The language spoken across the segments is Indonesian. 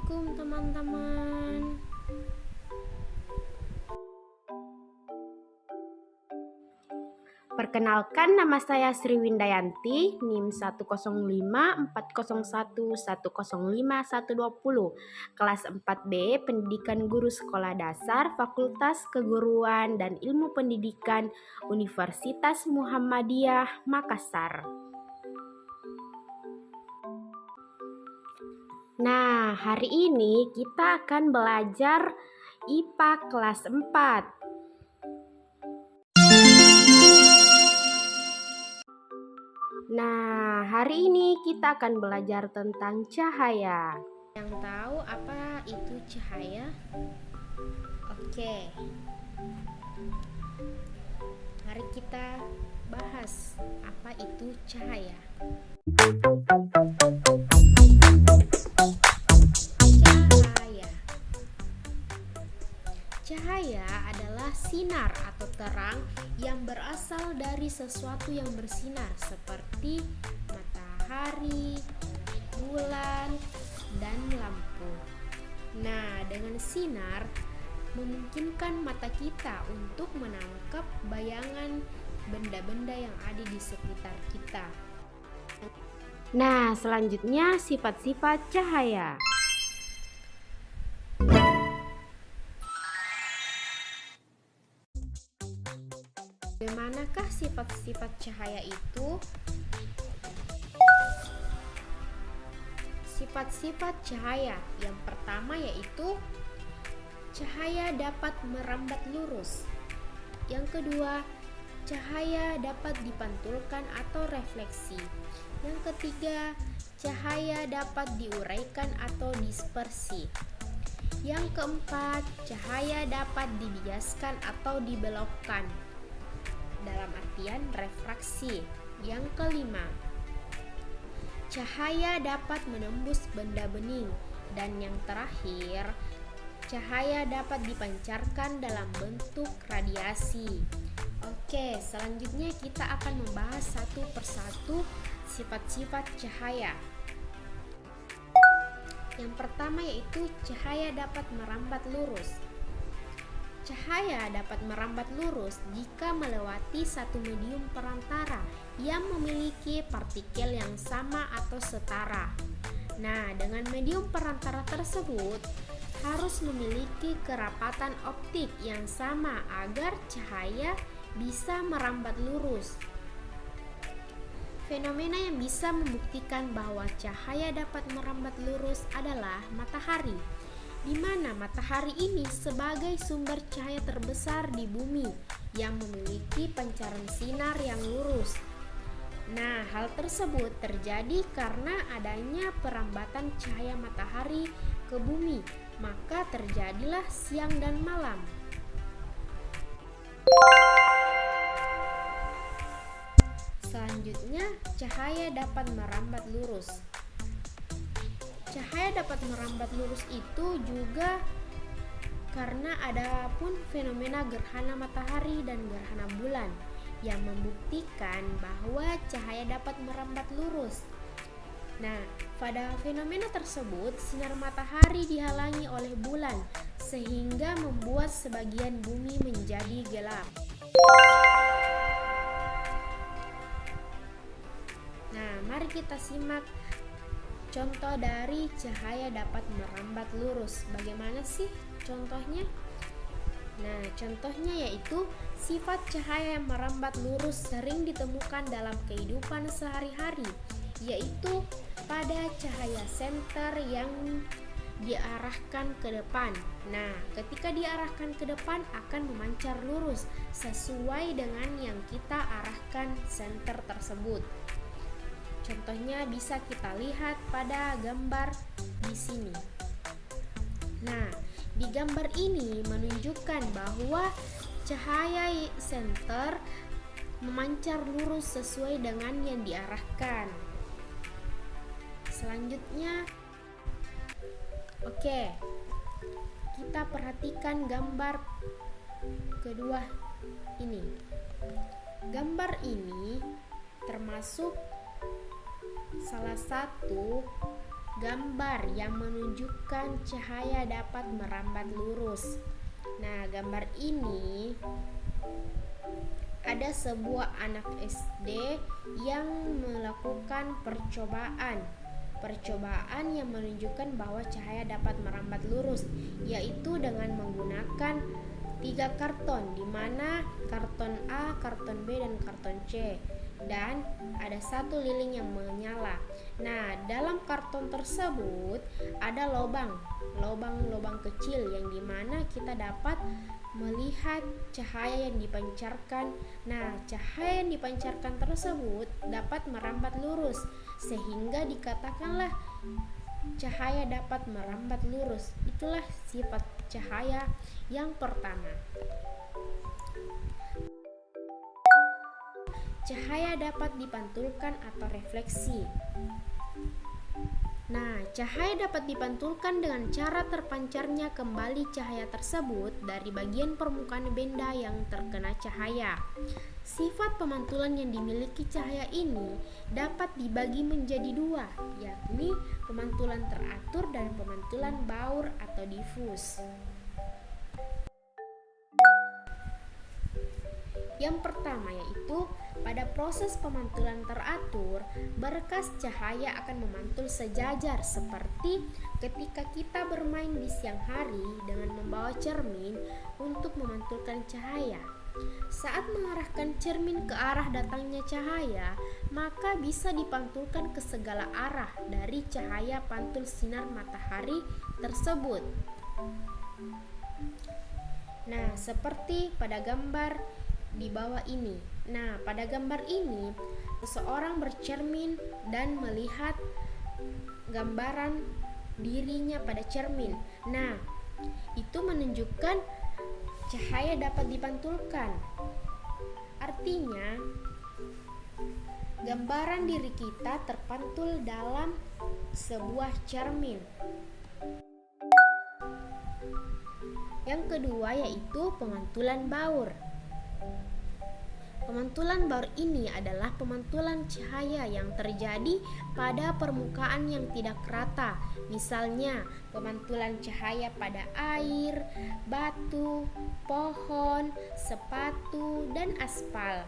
Assalamualaikum teman-teman. Perkenalkan, nama saya Sri Windayanti, NIM 10540110510, kelas 4B, Pendidikan Guru Sekolah Dasar, Fakultas Keguruan dan Ilmu Pendidikan, Universitas Muhammadiyah, Makassar. Nah, hari ini kita akan belajar IPA kelas 4. Nah, hari ini kita akan belajar tentang cahaya. Yang tahu apa itu cahaya? Oke. Mari kita bahas apa itu cahaya. Cahaya adalah sinar atau terang yang berasal dari sesuatu yang bersinar seperti matahari, bulan, dan lampu. Nah, dengan sinar memungkinkan mata kita untuk menangkap bayangan benda-benda yang ada di sekitar kita. Nah, selanjutnya sifat-sifat cahaya. Bagaimanakah sifat-sifat cahaya itu? Sifat-sifat cahaya yang pertama yaitu cahaya dapat merambat lurus. Yang kedua, cahaya dapat dipantulkan atau refleksi. Yang ketiga, cahaya dapat diuraikan atau dispersi. Yang keempat, cahaya dapat dibiaskan atau dibelokkan dalam artian refraksi. Yang kelima, cahaya dapat menembus benda bening. Dan yang terakhir, cahaya dapat dipancarkan dalam bentuk radiasi. Oke, selanjutnya kita akan membahas satu persatu sifat-sifat cahaya. Yang pertama yaitu cahaya dapat merambat lurus. Cahaya dapat merambat lurus jika melewati satu medium perantara yang memiliki partikel yang sama atau setara. Nah, dengan medium perantara tersebut harus memiliki kerapatan optik yang sama agar cahaya bisa merambat lurus. Fenomena yang bisa membuktikan bahwa cahaya dapat merambat lurus adalah matahari, di mana matahari ini sebagai sumber cahaya terbesar di bumi yang memiliki pancaran sinar yang lurus. Nah, hal tersebut terjadi karena adanya perambatan cahaya matahari ke bumi, maka terjadilah siang dan malam. Selanjutnya, cahaya dapat merambat lurus. Cahaya dapat merambat lurus itu juga karena ada pun fenomena gerhana matahari dan gerhana bulan yang membuktikan bahwa cahaya dapat merambat lurus. Nah, pada fenomena tersebut sinar matahari dihalangi oleh bulan sehingga membuat sebagian bumi menjadi gelap. Nah, mari kita simak contoh dari cahaya dapat merambat lurus. Bagaimana sih contohnya? Nah, contohnya yaitu sifat cahaya yang merambat lurus sering ditemukan dalam kehidupan sehari-hari, yaitu pada cahaya senter yang diarahkan ke depan. Nah, ketika diarahkan ke depan akan memancar lurus sesuai dengan yang kita arahkan senter tersebut. Contohnya bisa kita lihat pada gambar di sini. Nah, di gambar ini menunjukkan bahwa cahaya senter memancar lurus sesuai dengan yang diarahkan. Selanjutnya, kita perhatikan gambar kedua ini. Gambar ini termasuk salah satu gambar yang menunjukkan cahaya dapat merambat lurus. Nah, gambar ini ada sebuah anak SD yang melakukan percobaan yang menunjukkan bahwa cahaya dapat merambat lurus, yaitu dengan menggunakan 3 karton, di mana karton A, karton B, dan karton C, dan ada 1 lilin yang menyala. Nah, dalam karton tersebut ada lubang kecil yang dimana kita dapat melihat cahaya yang dipancarkan. Nah, cahaya yang dipancarkan tersebut dapat merambat lurus, sehingga dikatakanlah cahaya dapat merambat lurus. Itulah sifat cahaya yang pertama. Cahaya dapat dipantulkan atau refleksi. Nah, cahaya dapat dipantulkan dengan cara terpancarnya kembali cahaya tersebut dari bagian permukaan benda yang terkena cahaya. Sifat pemantulan yang dimiliki cahaya ini dapat dibagi menjadi 2, yakni pemantulan teratur dan pemantulan baur atau difus. Yang pertama yaitu pada proses pemantulan teratur, berkas cahaya akan memantul sejajar seperti ketika kita bermain di siang hari dengan membawa cermin untuk memantulkan cahaya. Saat mengarahkan cermin ke arah datangnya cahaya, maka bisa dipantulkan ke segala arah dari cahaya pantul sinar matahari tersebut. Nah, seperti pada gambar di bawah ini. Nah, pada gambar ini seseorang bercermin dan melihat gambaran dirinya pada cermin. Nah, itu menunjukkan cahaya dapat dipantulkan. Artinya, gambaran diri kita terpantul dalam sebuah cermin. Yang kedua yaitu pemantulan baur. Pemantulan baur ini adalah pemantulan cahaya yang terjadi pada permukaan yang tidak rata. Misalnya, pemantulan cahaya pada air, batu, pohon, sepatu, dan aspal.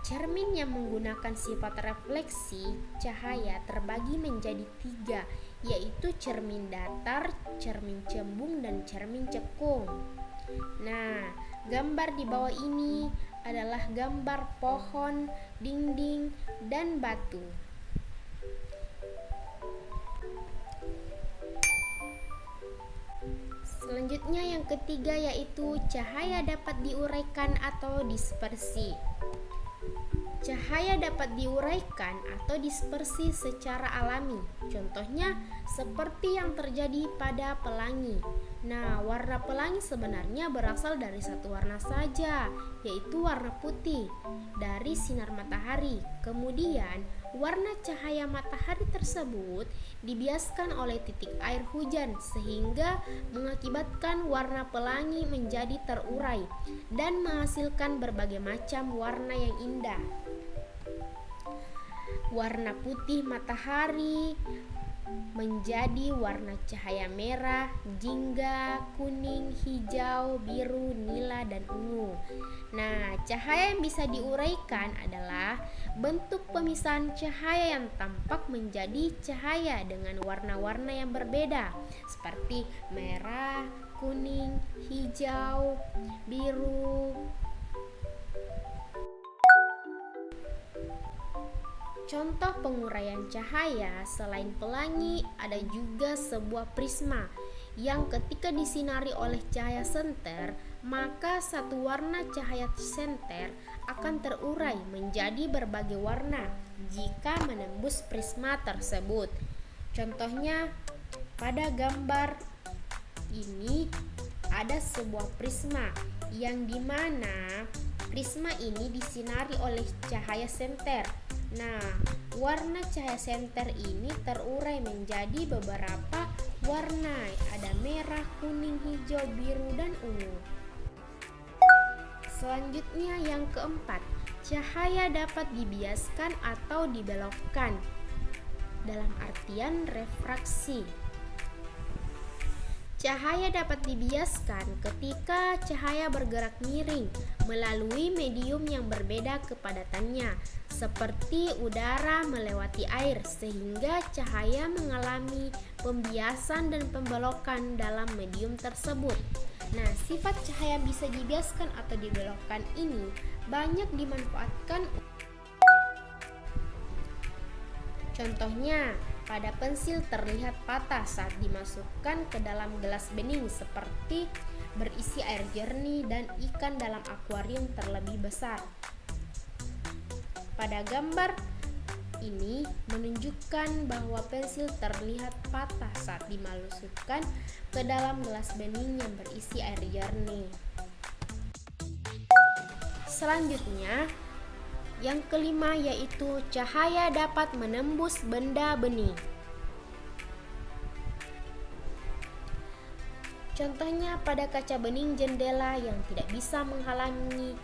Cermin yang menggunakan sifat refleksi cahaya terbagi menjadi 3, yaitu cermin datar, cermin cembung, dan cermin cekung. Nah, gambar di bawah ini adalah gambar pohon, dinding, dan batu. Selanjutnya yang ketiga yaitu cahaya dapat diuraikan atau dispersi. Cahaya dapat diuraikan atau dispersi secara alami. Contohnya seperti yang terjadi pada pelangi. Nah, warna pelangi sebenarnya berasal dari satu warna saja, yaitu warna putih dari sinar matahari. Kemudian, warna cahaya matahari tersebut dibiaskan oleh titik air hujan sehingga mengakibatkan warna pelangi menjadi terurai dan menghasilkan berbagai macam warna yang indah. Warna putih matahari menjadi warna cahaya merah, jingga, kuning, hijau, biru, nila, dan ungu. Nah, cahaya yang bisa diuraikan adalah bentuk pemisahan cahaya yang tampak menjadi cahaya dengan warna-warna yang berbeda, seperti merah, kuning, hijau, biru. Contoh penguraian cahaya selain pelangi ada juga sebuah prisma yang ketika disinari oleh cahaya senter, maka satu warna cahaya senter akan terurai menjadi berbagai warna jika menembus prisma tersebut. Contohnya pada gambar ini ada sebuah prisma yang dimana prisma ini disinari oleh cahaya senter. Nah, warna cahaya senter ini terurai menjadi beberapa warna, ada merah, kuning, hijau, biru, dan ungu. Selanjutnya yang keempat, cahaya dapat dibiaskan atau dibelokkan. dalam artian refraksi. Cahaya dapat dibiaskan ketika cahaya bergerak miring melalui medium yang berbeda kepadatannya, seperti udara melewati air, sehingga cahaya mengalami pembiasan dan pembelokan dalam medium tersebut. Nah, sifat cahaya bisa dibiaskan atau dibelokkan ini banyak dimanfaatkan. Contohnya, pada pensil terlihat patah saat dimasukkan ke dalam gelas bening seperti berisi air jernih dan ikan dalam akuarium terlebih besar. Pada gambar ini menunjukkan bahwa pensil terlihat patah saat dimasukkan ke dalam gelas bening yang berisi air jernih. Selanjutnya, yang kelima yaitu cahaya dapat menembus benda bening. Contohnya pada kaca bening jendela yang tidak bisa menghalangi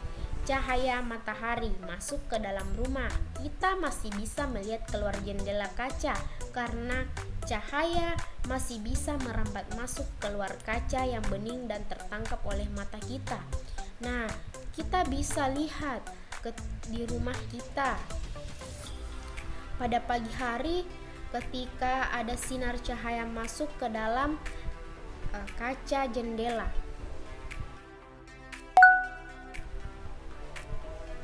cahaya matahari masuk ke dalam rumah, kita masih bisa melihat keluar jendela kaca karena cahaya masih bisa merambat masuk keluar kaca yang bening dan tertangkap oleh mata kita. Nah, kita bisa lihat di rumah kita pada pagi hari ketika ada sinar cahaya masuk ke dalam kaca jendela.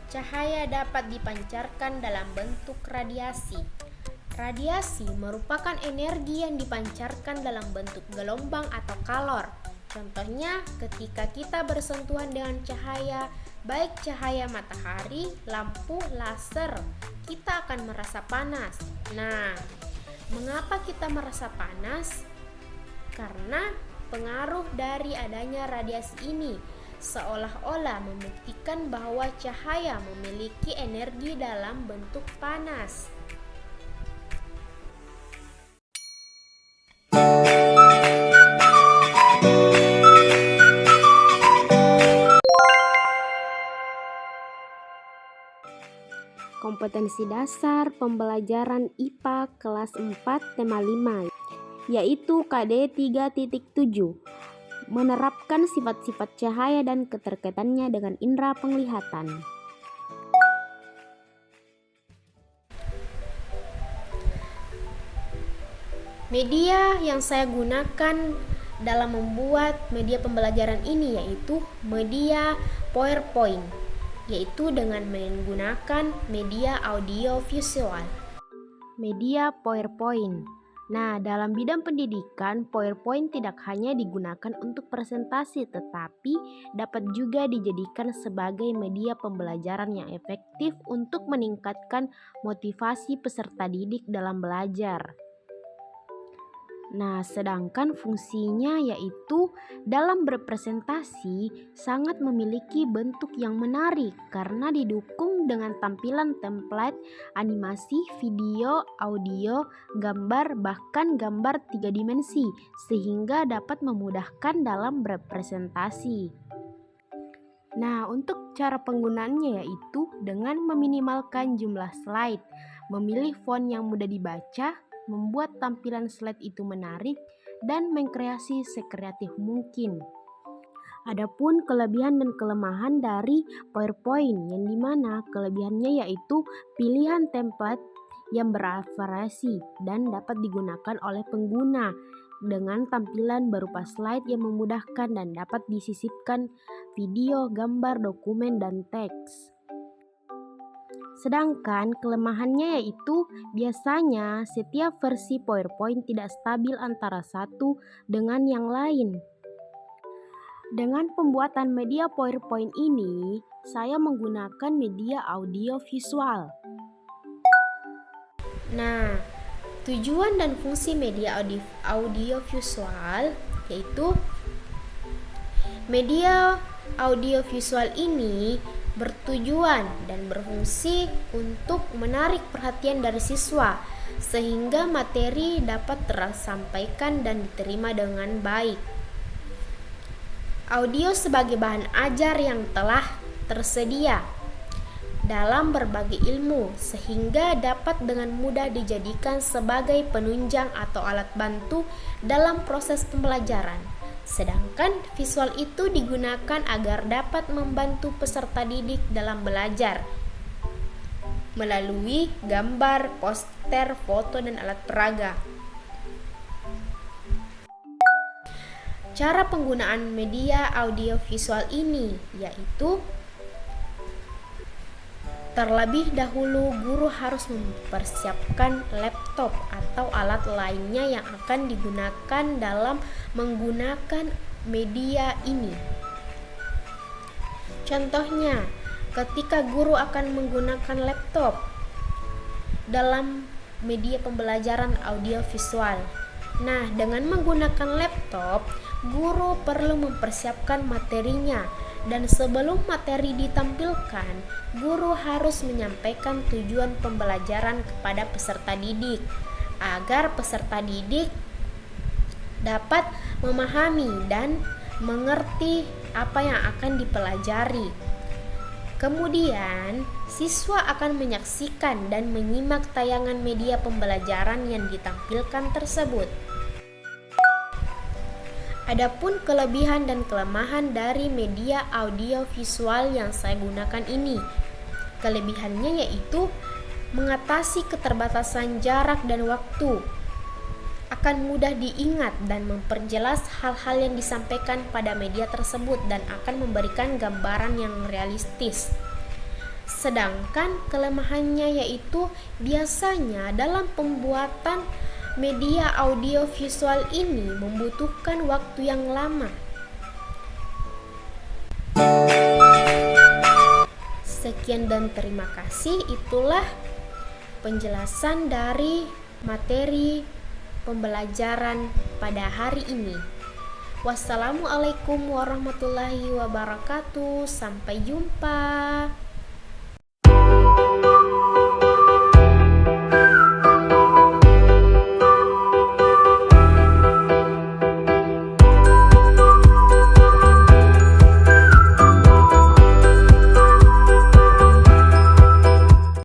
Cahaya dapat dipancarkan dalam bentuk radiasi. Radiasi merupakan energi yang dipancarkan dalam bentuk gelombang atau kalor. Contohnya ketika kita bersentuhan dengan cahaya, baik cahaya matahari, lampu, laser, kita akan merasa panas. Nah, mengapa kita merasa panas? Karena pengaruh dari adanya radiasi ini seolah-olah membuktikan bahwa cahaya memiliki energi dalam bentuk panas. Kompetensi dasar pembelajaran IPA kelas 4 tema 5 yaitu KD 3.7, menerapkan sifat-sifat cahaya dan keterkaitannya dengan indera penglihatan. Media yang saya gunakan dalam membuat media pembelajaran ini yaitu media PowerPoint, yaitu dengan menggunakan media audio visual. Media PowerPoint. Nah, dalam bidang pendidikan, PowerPoint tidak hanya digunakan untuk presentasi, tetapi dapat juga dijadikan sebagai media pembelajaran yang efektif untuk meningkatkan motivasi peserta didik dalam belajar. Nah, sedangkan fungsinya yaitu dalam berpresentasi sangat memiliki bentuk yang menarik karena didukung dengan tampilan template, animasi, video, audio, gambar, bahkan gambar 3 dimensi sehingga dapat memudahkan dalam berpresentasi. Nah, untuk cara penggunaannya yaitu dengan meminimalkan jumlah slide, memilih font yang mudah dibaca, membuat tampilan slide itu menarik, dan mengkreasi sekreatif mungkin. Adapun kelebihan dan kelemahan dari PowerPoint, yang dimana kelebihannya yaitu pilihan template yang bervariasi dan dapat digunakan oleh pengguna dengan tampilan berupa slide yang memudahkan dan dapat disisipkan video, gambar, dokumen, dan teks. Sedangkan kelemahannya yaitu biasanya setiap versi PowerPoint tidak stabil antara satu dengan yang lain. Dengan pembuatan media PowerPoint ini, saya menggunakan media audio visual. Nah, tujuan dan fungsi media audio visual yaitu media audio visual ini bertujuan dan berfungsi untuk menarik perhatian dari siswa sehingga materi dapat tersampaikan dan diterima dengan baik. Audio sebagai bahan ajar yang telah tersedia dalam berbagai ilmu sehingga dapat dengan mudah dijadikan sebagai penunjang atau alat bantu dalam proses pembelajaran. Sedangkan visual itu digunakan agar dapat membantu peserta didik dalam belajar melalui gambar, poster, foto, dan alat peraga. Cara penggunaan media audiovisual ini yaitu terlebih dahulu guru harus mempersiapkan laptop atau alat lainnya yang akan digunakan dalam menggunakan media ini. Contohnya, ketika guru akan menggunakan laptop dalam media pembelajaran audiovisual. Nah, dengan menggunakan laptop, guru perlu mempersiapkan materinya, dan sebelum materi ditampilkan, guru harus menyampaikan tujuan pembelajaran kepada peserta didik agar peserta didik dapat memahami dan mengerti apa yang akan dipelajari. Kemudian, siswa akan menyaksikan dan menyimak tayangan media pembelajaran yang ditampilkan tersebut. Adapun kelebihan dan kelemahan dari media audiovisual yang saya gunakan ini. Kelebihannya yaitu mengatasi keterbatasan jarak dan waktu, akan mudah diingat dan memperjelas hal-hal yang disampaikan pada media tersebut dan akan memberikan gambaran yang realistis. Sedangkan kelemahannya yaitu biasanya dalam pembuatan media audiovisual ini membutuhkan waktu yang lama. Sekian dan terima kasih. Itulah penjelasan dari materi pembelajaran pada hari ini. Wassalamualaikum warahmatullahi wabarakatuh. Sampai jumpa.